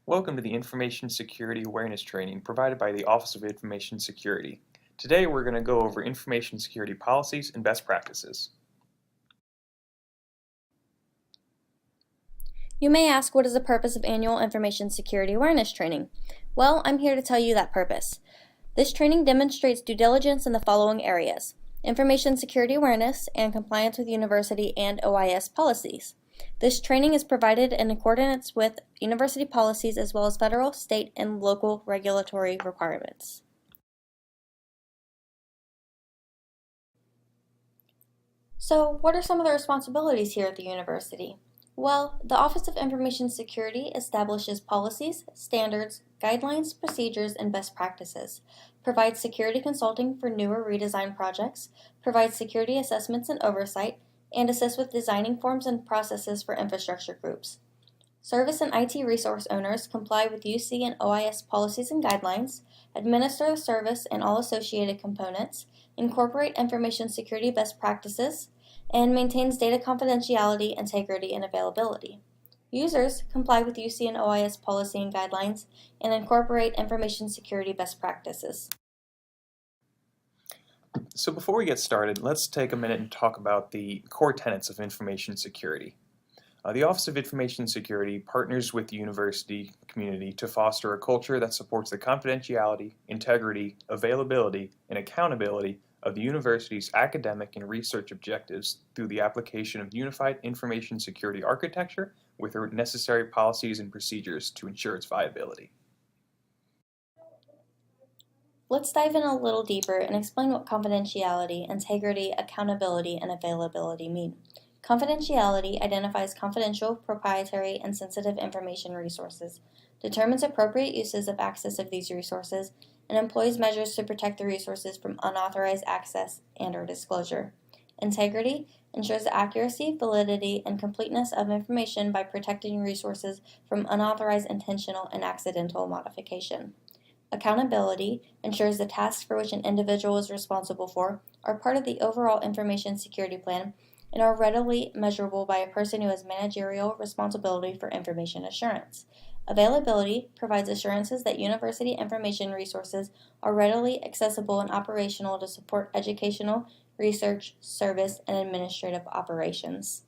Welcome to the Information Security Awareness Training provided by the Office of Information Security. Today we're going to go over information security policies and best practices. You may ask, what is the purpose of annual Information Security Awareness Training? Well, I'm here to tell you that purpose. This training demonstrates due diligence in the following areas: information security awareness and compliance with university and OIS policies. This training is provided in accordance with university policies as well as federal, state, and local regulatory requirements. So, what are some of the responsibilities here at the university? Well, the Office of Information Security establishes policies, standards, guidelines, procedures, and best practices, provides security consulting for new or redesigned projects, provides security assessments and oversight, and assists with designing forms and processes for infrastructure groups. Service and IT resource owners comply with UC and OIS policies and guidelines, administer the service and all associated components, incorporate information security best practices, and maintains data confidentiality, integrity, and availability. Users comply with UC and OIS policy and guidelines and incorporate information security best practices. So before we get started, let's take a minute and talk about the core tenets of information security. The Office of Information Security partners with the university community to foster a culture that supports the confidentiality, integrity, availability, and accountability of the university's academic and research objectives through the application of unified information security architecture with the necessary policies and procedures to ensure its viability. Let's dive in a little deeper and explain what confidentiality, integrity, accountability, and availability mean. Confidentiality identifies confidential, proprietary, and sensitive information resources, determines appropriate uses of access of these resources, and employs measures to protect the resources from unauthorized access and/or disclosure. Integrity ensures the accuracy, validity, and completeness of information by protecting resources from unauthorized intentional and accidental modification. Accountability ensures the tasks for which an individual is responsible for are part of the overall information security plan and are readily measurable by a person who has managerial responsibility for information assurance. Availability provides assurances that university information resources are readily accessible and operational to support educational, research, service, and administrative operations.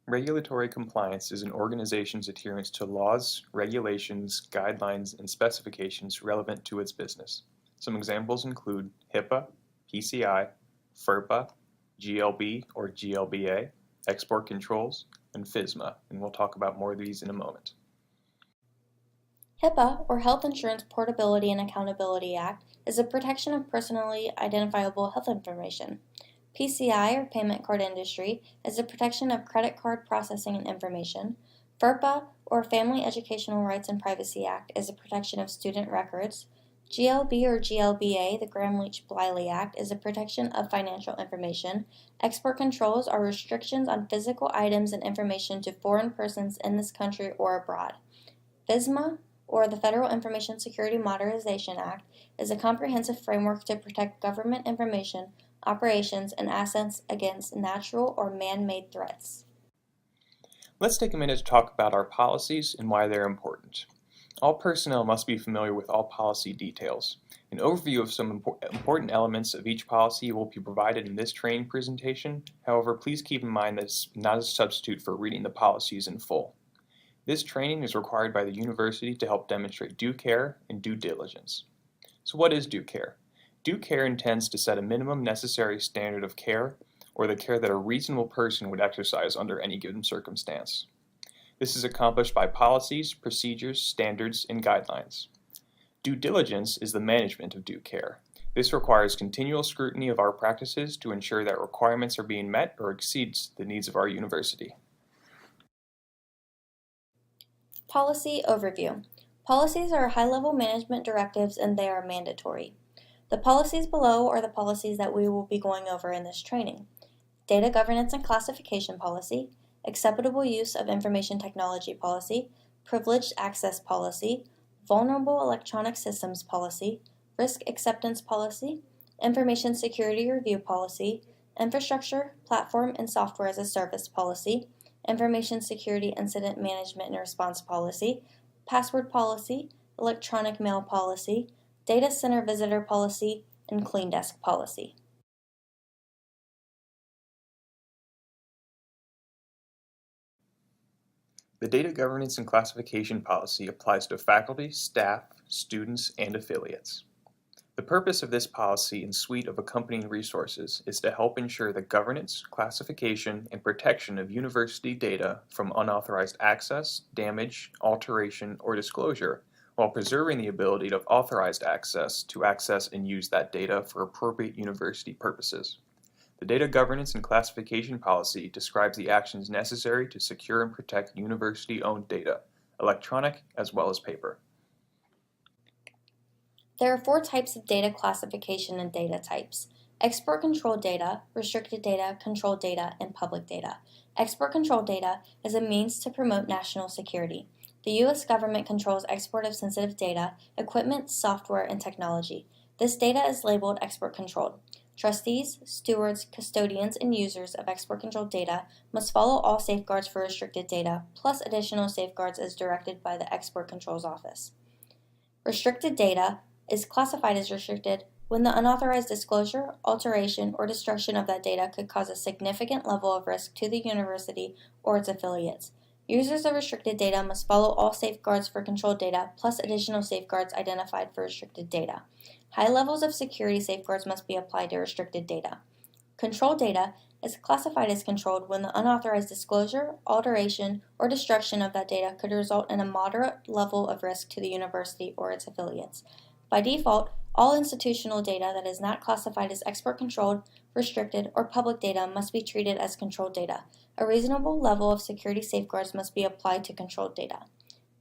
Regulatory compliance is an organization's adherence to laws, regulations, guidelines, and specifications relevant to its business. Some examples include HIPAA, PCI, FERPA, GLB or GLBA, export controls, and FISMA, and we'll talk about more of these in a moment. HIPAA, or Health Insurance Portability and Accountability Act, is a protection of personally identifiable health information. PCI, or Payment Card Industry, is the protection of credit card processing and information. FERPA, or Family Educational Rights and Privacy Act, is the protection of student records. GLB or GLBA, the Gramm-Leach-Bliley Act, is a protection of financial information. Export controls are restrictions on physical items and information to foreign persons in this country or abroad. FISMA, or the Federal Information Security Modernization Act, is a comprehensive framework to protect government information, operations, and assets against natural or man-made threats. Let's take a minute to talk about our policies and why they're important. All personnel must be familiar with all policy details. An overview of some important elements of each policy will be provided in this training presentation. However, please keep in mind that it's not a substitute for reading the policies in full. This training is required by the university to help demonstrate due care and due diligence. So what is due care? Due care intends to set a minimum necessary standard of care, or the care that a reasonable person would exercise under any given circumstance. This is accomplished by policies, procedures, standards, and guidelines. Due diligence is the management of due care. This requires continual scrutiny of our practices to ensure that requirements are being met or exceeds the needs of our university. Policy overview. Policies are high-level management directives and they are mandatory. The policies below are the policies that we will be going over in this training. Data governance and classification policy, acceptable use of information technology policy, privileged access policy, vulnerable electronic systems policy, risk acceptance policy, information security review policy, infrastructure, platform, and software as a service policy, information security incident management and response policy, password policy, electronic mail policy, data center visitor policy, and clean desk policy. The Data Governance and Classification Policy applies to faculty, staff, students, and affiliates. The purpose of this policy and suite of accompanying resources is to help ensure the governance, classification, and protection of university data from unauthorized access, damage, alteration, or disclosure, while preserving the ability of authorized access to access and use that data for appropriate university purposes. The Data Governance and Classification Policy describes the actions necessary to secure and protect university-owned data, electronic as well as paper. There are 4 types of data classification and data types: export control data, restricted data, controlled data, and public data. Export control data is a means to promote national security. The U.S. government controls export of sensitive data, equipment, software, and technology. This data is labeled export controlled. Trustees, stewards, custodians, and users of export controlled data must follow all safeguards for restricted data, plus additional safeguards as directed by the Export Controls Office. Restricted data is classified as restricted when the unauthorized disclosure, alteration, or destruction of that data could cause a significant level of risk to the university or its affiliates. Users of restricted data must follow all safeguards for controlled data, plus additional safeguards identified for restricted data. High levels of security safeguards must be applied to restricted data. Controlled data is classified as controlled when the unauthorized disclosure, alteration, or destruction of that data could result in a moderate level of risk to the university or its affiliates. By default, all institutional data that is not classified as export controlled, restricted, or public data must be treated as controlled data. A reasonable level of security safeguards must be applied to controlled data.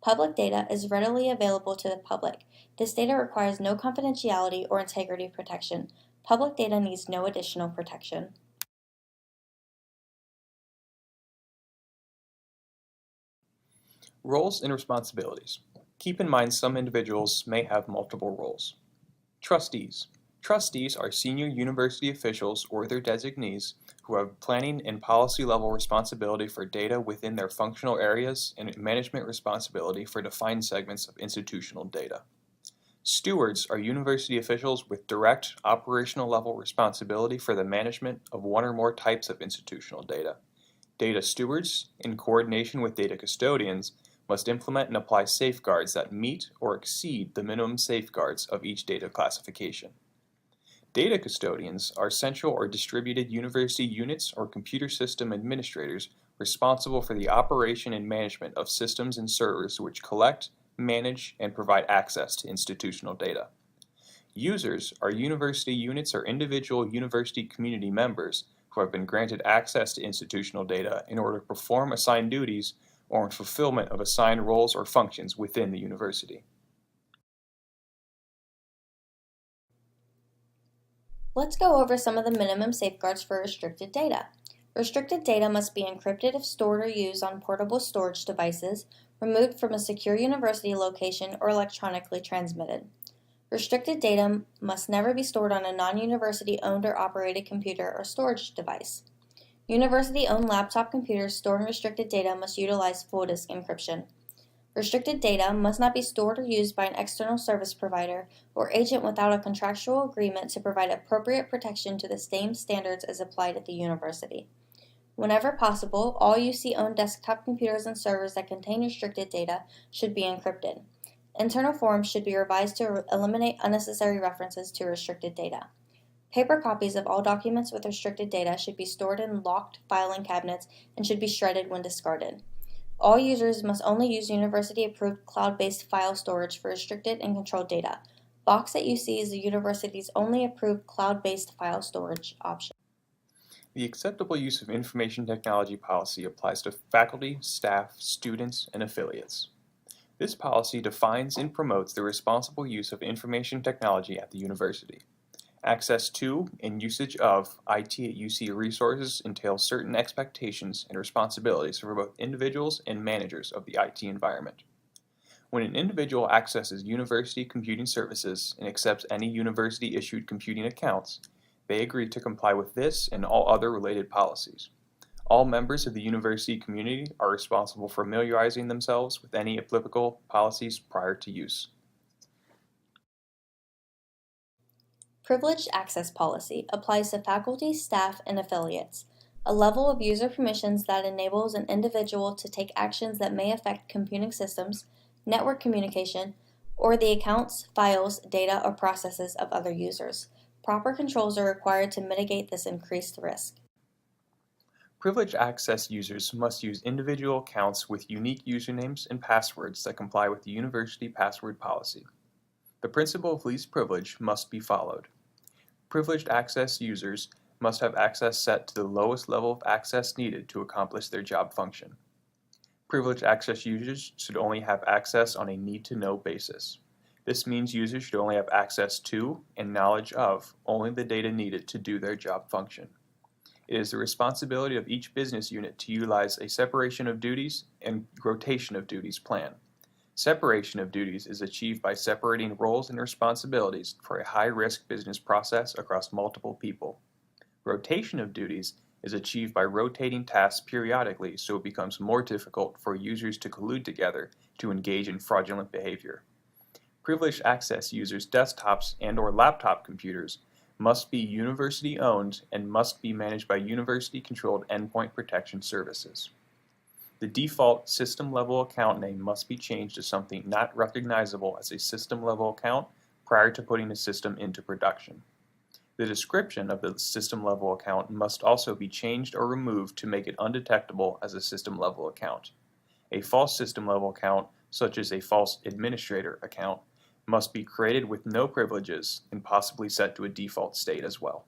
Public data is readily available to the public. This data requires no confidentiality or integrity protection. Public data needs no additional protection. Roles and responsibilities. Keep in mind some individuals may have multiple roles. Trustees. Trustees are senior university officials or their designees who have planning and policy level responsibility for data within their functional areas and management responsibility for defined segments of institutional data. Stewards are university officials with direct operational level responsibility for the management of one or more types of institutional data. Data stewards, in coordination with data custodians, must implement and apply safeguards that meet or exceed the minimum safeguards of each data classification. Data custodians are central or distributed university units or computer system administrators responsible for the operation and management of systems and servers which collect, manage, and provide access to institutional data. Users are university units or individual university community members who have been granted access to institutional data in order to perform assigned duties or in fulfillment of assigned roles or functions within the university. Let's go over some of the minimum safeguards for restricted data. Restricted data must be encrypted if stored or used on portable storage devices, removed from a secure university location, or electronically transmitted. Restricted data must never be stored on a non-university owned or operated computer or storage device. University-owned laptop computers storing restricted data must utilize full disk encryption. Restricted data must not be stored or used by an external service provider or agent without a contractual agreement to provide appropriate protection to the same standards as applied at the university. Whenever possible, all UC-owned desktop computers and servers that contain restricted data should be encrypted. Internal forms should be revised to eliminate unnecessary references to restricted data. Paper copies of all documents with restricted data should be stored in locked filing cabinets and should be shredded when discarded. All users must only use university-approved cloud-based file storage for restricted and controlled data. Box at UC is the university's only approved cloud-based file storage option. The acceptable use of information technology policy applies to faculty, staff, students, and affiliates. This policy defines and promotes the responsible use of information technology at the university. Access to and usage of IT at UC resources entails certain expectations and responsibilities for both individuals and managers of the IT environment. When an individual accesses university computing services and accepts any university-issued computing accounts, they agree to comply with this and all other related policies. All members of the university community are responsible for familiarizing themselves with any applicable policies prior to use. Privileged access policy applies to faculty, staff, and affiliates, a level of user permissions that enables an individual to take actions that may affect computing systems, network communication, or the accounts, files, data, or processes of other users. Proper controls are required to mitigate this increased risk. Privileged access users must use individual accounts with unique usernames and passwords that comply with the university password policy. The principle of least privilege must be followed. Privileged access users must have access set to the lowest level of access needed to accomplish their job function. Privileged access users should only have access on a need-to-know basis. This means users should only have access to and knowledge of only the data needed to do their job function. It is the responsibility of each business unit to utilize a separation of duties and rotation of duties plan. Separation of duties is achieved by separating roles and responsibilities for a high-risk business process across multiple people. Rotation of duties is achieved by rotating tasks periodically so it becomes more difficult for users to collude together to engage in fraudulent behavior. Privileged access users' desktops and/or laptop computers must be university-owned and must be managed by university-controlled endpoint protection services. The default system-level account name must be changed to something not recognizable as a system-level account prior to putting the system into production. The description of the system-level account must also be changed or removed to make it undetectable as a system-level account. A false system-level account, such as a false administrator account, must be created with no privileges and possibly set to a default state as well.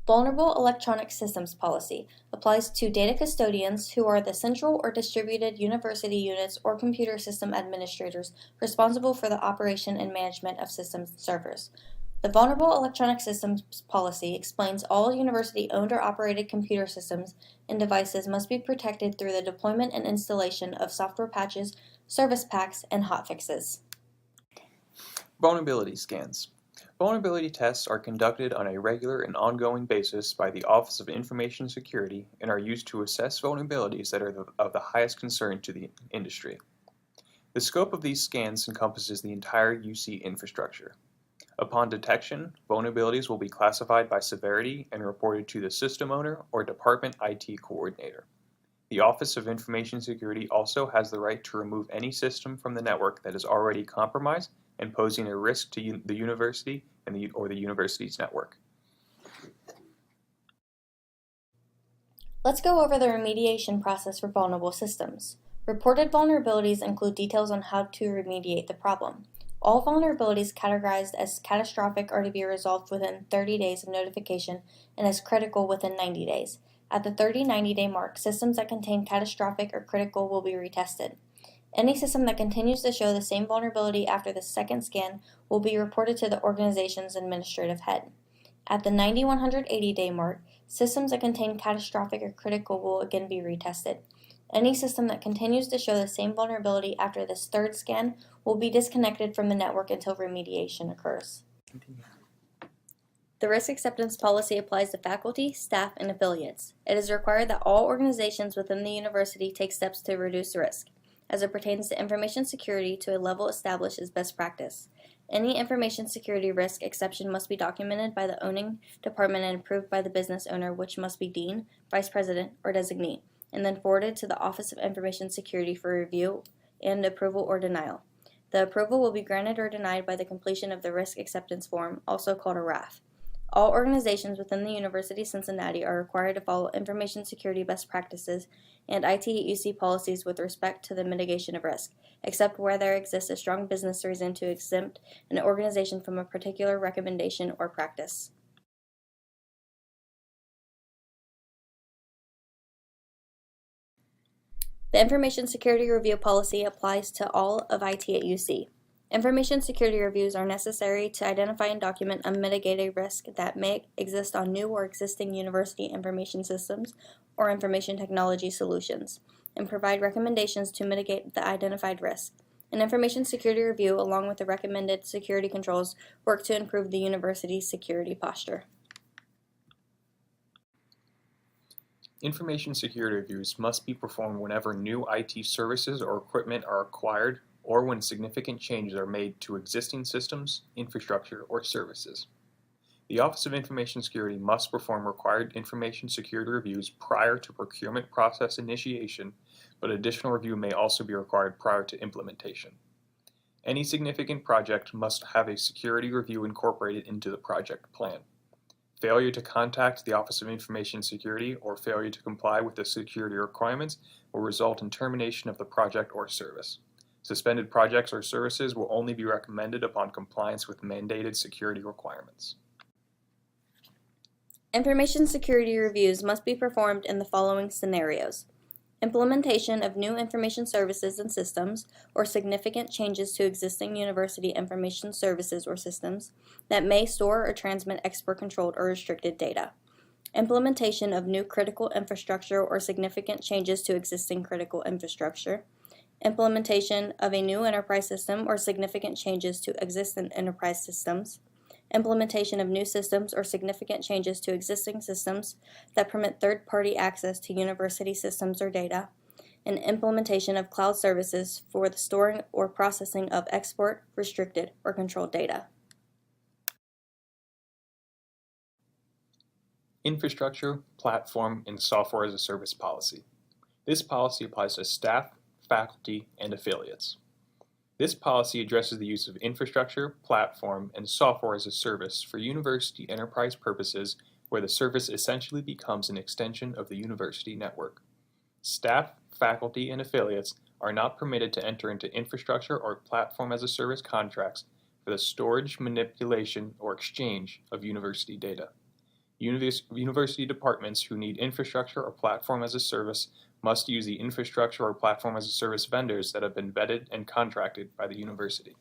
Vulnerable Electronic Systems Policy applies to data custodians who are the central or distributed university units or computer system administrators responsible for the operation and management of systems and servers. The Vulnerable Electronic Systems Policy explains all university-owned or operated computer systems and devices must be protected through the deployment and installation of software patches, service packs, and hotfixes. Vulnerability scans. Vulnerability tests are conducted on a regular and ongoing basis by the Office of Information Security and are used to assess vulnerabilities that are of the highest concern to the industry. The scope of these scans encompasses the entire UC infrastructure. Upon detection, vulnerabilities will be classified by severity and reported to the system owner or department IT coordinator. The Office of Information Security also has the right to remove any system from the network that is already compromised and posing a risk to the university or the university's network. Let's go over the remediation process for vulnerable systems. Reported vulnerabilities include details on how to remediate the problem. All vulnerabilities categorized as catastrophic are to be resolved within 30 days of notification and as critical within 90 days. At the 30-90 day mark, systems that contain catastrophic or critical will be retested. Any system that continues to show the same vulnerability after the second scan will be reported to the organization's administrative head. At the 90-180 day mark, systems that contain catastrophic or critical will again be retested. Any system that continues to show the same vulnerability after this third scan will be disconnected from the network until remediation occurs. The risk acceptance policy applies to faculty, staff, and affiliates. It is required that all organizations within the university take steps to reduce risk, as it pertains to information security to a level established as best practice. Any information security risk exception must be documented by the owning department and approved by the business owner, which must be dean, vice president, or designee, and then forwarded to the Office of Information Security for review and approval or denial. The approval will be granted or denied by the completion of the risk acceptance form, also called a RAF. All organizations within the University of Cincinnati are required to follow information security best practices and ITUC policies with respect to the mitigation of risk, except where there exists a strong business reason to exempt an organization from a particular recommendation or practice. The Information Security Review Policy applies to all of IT at UC. Information security reviews are necessary to identify and document unmitigated risk that may exist on new or existing university information systems or information technology solutions, and provide recommendations to mitigate the identified risk. An information security review, along with the recommended security controls, work to improve the university's security posture. Information security reviews must be performed whenever new IT services or equipment are acquired or when significant changes are made to existing systems, infrastructure, or services. The Office of Information Security must perform required information security reviews prior to procurement process initiation, but additional review may also be required prior to implementation. Any significant project must have a security review incorporated into the project plan. Failure to contact the Office of Information Security or failure to comply with the security requirements will result in termination of the project or service. Suspended projects or services will only be recommended upon compliance with mandated security requirements. Information security reviews must be performed in the following scenarios: implementation of new information services and systems, or significant changes to existing university information services or systems that may store or transmit export-controlled or restricted data. Implementation of new critical infrastructure or significant changes to existing critical infrastructure. Implementation of a new enterprise system or significant changes to existing enterprise systems. Implementation of new systems or significant changes to existing systems that permit third-party access to university systems or data, and implementation of cloud services for the storing or processing of export, restricted, or controlled data. Infrastructure, platform, and software as a service policy. This policy applies to staff, faculty, and affiliates. This policy addresses the use of infrastructure, platform, and software as a service for university enterprise purposes where the service essentially becomes an extension of the university network. Staff, faculty, and affiliates are not permitted to enter into infrastructure or platform as a service contracts for the storage, manipulation, or exchange of university data. University departments who need infrastructure or platform as a service must use the infrastructure or platform as a service vendors that have been vetted and contracted by the university.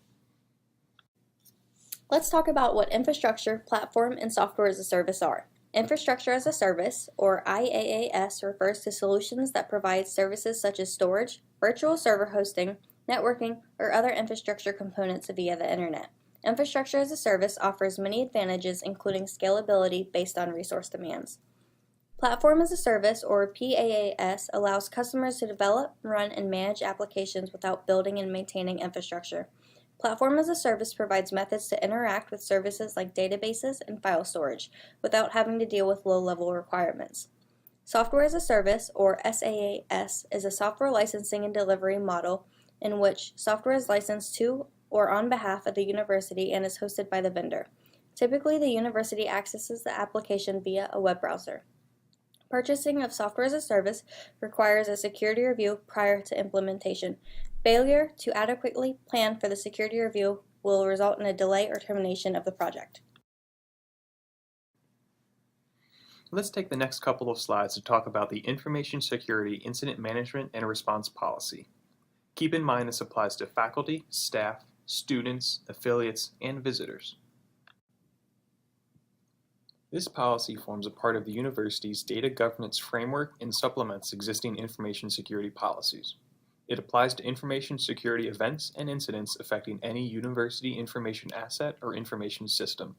Let's talk about what infrastructure, platform, and software as a service are. Infrastructure as a service, or IaaS, refers to solutions that provide services such as storage, virtual server hosting, networking, or other infrastructure components via the internet. Infrastructure as a service offers many advantages, including scalability based on resource demands. Platform as a service, or PaaS, allows customers to develop, run, and manage applications without building and maintaining infrastructure. Platform as a service provides methods to interact with services like databases and file storage without having to deal with low-level requirements. Software as a service, or SaaS, is a software licensing and delivery model in which software is licensed to or on behalf of the university and is hosted by the vendor. Typically, the university accesses the application via a web browser. Purchasing of software as a service requires a security review prior to implementation. Failure to adequately plan for the security review will result in a delay or termination of the project. Let's take the next couple of slides to talk about the Information Security Incident Management and Response Policy. Keep in mind this applies to faculty, staff, students, affiliates, and visitors. This policy forms a part of the university's data governance framework and supplements existing information security policies. It applies to information security events and incidents affecting any university information asset or information system.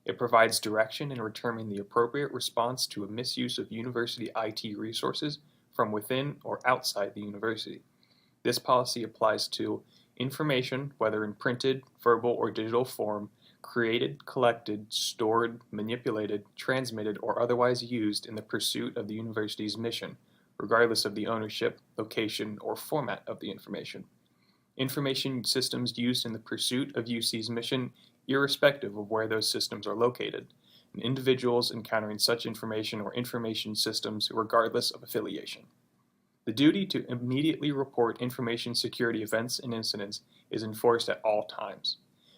It provides direction in determining the appropriate response to a misuse of university IT resources from within or outside the university. This policy applies to information, whether in printed, verbal, or digital form, created, collected, stored, manipulated, transmitted, or otherwise used in the pursuit of the university's mission, regardless of the ownership, location, or format of the information. Information systems used in the pursuit of UC's mission, irrespective of where those systems are located, and individuals encountering such information or information systems regardless of affiliation. The duty to immediately report information security events and incidents is enforced at all times,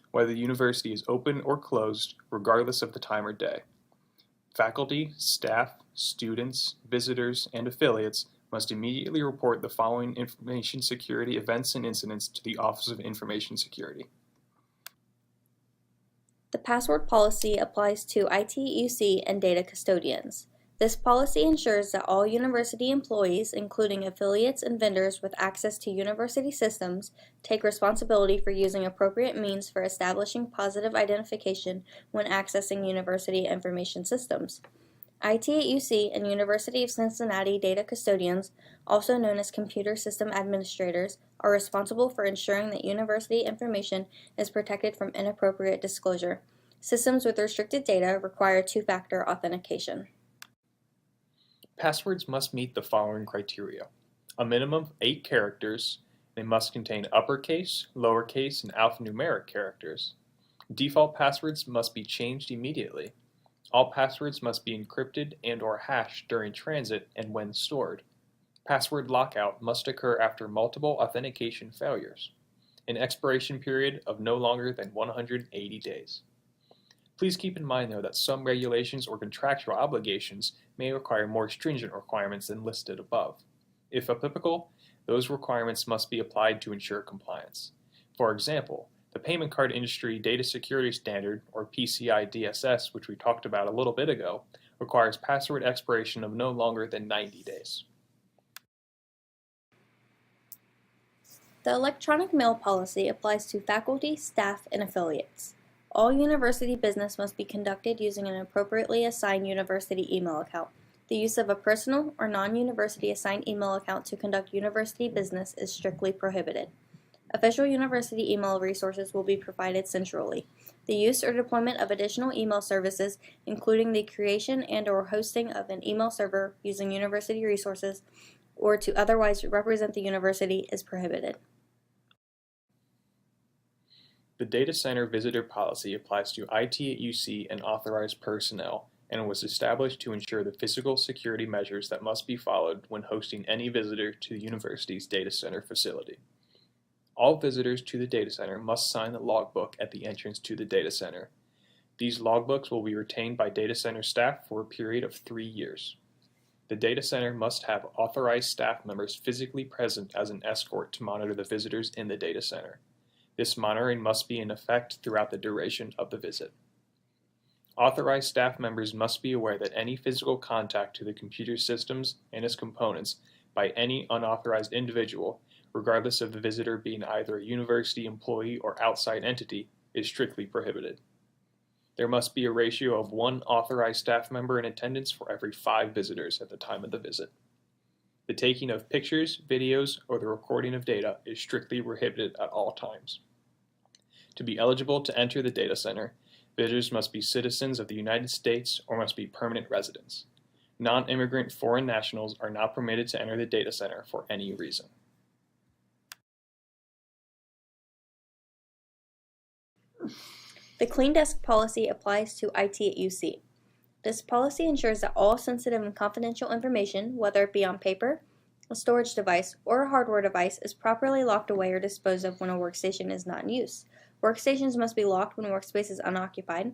whether the university is open or closed, regardless of the time or day. Faculty, staff, students, visitors, and affiliates must immediately report the following information security events and incidents to the Office of Information Security. The password policy applies to ITUC and data custodians. This policy ensures that all university employees, including affiliates and vendors with access to university systems, take responsibility for using appropriate means for establishing positive identification when accessing university information systems. ITUC and University of Cincinnati data custodians, also known as computer system administrators, are responsible for ensuring that university information is protected from inappropriate disclosure. Systems with restricted data require two-factor authentication. Passwords must meet the following criteria. A minimum of 8 characters. They must contain uppercase, lowercase, and alphanumeric characters. Default passwords must be changed immediately. All passwords must be encrypted and/or hashed during transit and when stored. Password lockout must occur after multiple authentication failures. An expiration period of no longer than 180 days. Please keep in mind, though, that some regulations or contractual obligations may require more stringent requirements than listed above. If applicable, those requirements must be applied to ensure compliance. For example, the Payment Card Industry Data Security Standard, or PCI DSS, which we talked about a little bit ago, requires password expiration of no longer than 90 days. The electronic mail policy applies to faculty, staff, and affiliates. All university business must be conducted using an appropriately assigned university email account. The use of a personal or non-university assigned email account to conduct university business is strictly prohibited. Official university email resources will be provided centrally. The use or deployment of additional email services, including the creation and/or hosting of an email server using university resources, or to otherwise represent the university, is prohibited. The Data Center Visitor Policy applies to ITUC and authorized personnel and was established to ensure the physical security measures that must be followed when hosting any visitor to the university's data center facility. All visitors to the data center must sign the logbook at the entrance to the data center. These logbooks will be retained by data center staff for a period of 3 years. The data center must have authorized staff members physically present as an escort to monitor the visitors in the data center. This monitoring must be in effect throughout the duration of the visit. Authorized staff members must be aware that any physical contact to the computer systems and its components by any unauthorized individual, regardless of the visitor being either a university employee or outside entity, is strictly prohibited. There must be a ratio of 1 authorized staff member in attendance for every 5 visitors at the time of the visit. The taking of pictures, videos, or the recording of data is strictly prohibited at all times. To be eligible to enter the data center, visitors must be citizens of the United States or must be permanent residents. Non-immigrant foreign nationals are not permitted to enter the data center for any reason. The Clean Desk policy applies to ITUC. This policy ensures that all sensitive and confidential information, whether it be on paper, a storage device, or a hardware device, is properly locked away or disposed of when a workstation is not in use. Workstations must be locked when workspace is unoccupied.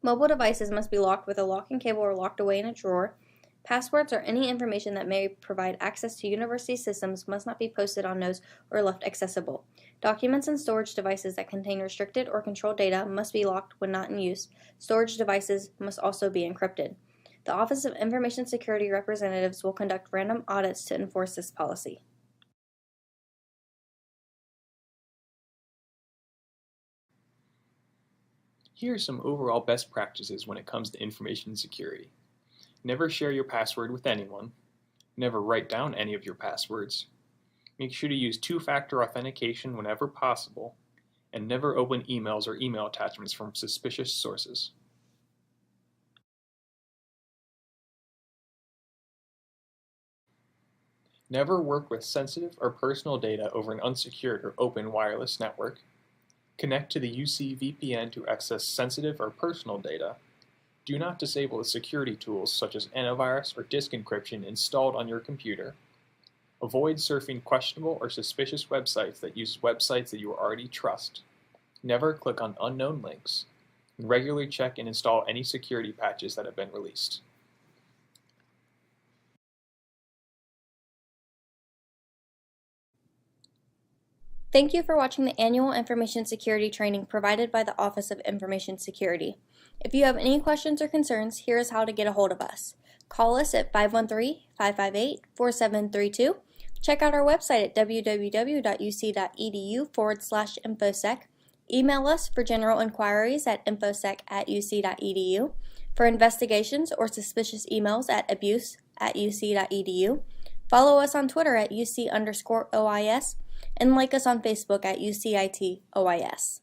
Mobile devices must be locked with a locking cable or locked away in a drawer. Passwords or any information that may provide access to university systems must not be posted on nodes or left accessible. Documents and storage devices that contain restricted or controlled data must be locked when not in use. Storage devices must also be encrypted. The Office of Information Security representatives will conduct random audits to enforce this policy. Here are some overall best practices when it comes to information security. Never share your password with anyone. Never write down any of your passwords. Make sure to use two-factor authentication whenever possible. And never open emails or email attachments from suspicious sources. Never work with sensitive or personal data over an unsecured or open wireless network. Connect to the UC VPN to access sensitive or personal data. Do not disable the security tools such as antivirus or disk encryption installed on your computer. Avoid surfing questionable or suspicious websites that use websites that you already trust. Never click on unknown links. And regularly check and install any security patches that have been released. Thank you for watching the annual information security training provided by the Office of Information Security. If you have any questions or concerns, here is how to get a hold of us. Call us at 513-558-4732. Check out our website at www.uc.edu/infosec. Email us for general inquiries at infosec@uc.edu, for investigations or suspicious emails at abuse@uc.edu. Follow us on Twitter at UC_OIS, and like us on Facebook at UCIT OIS.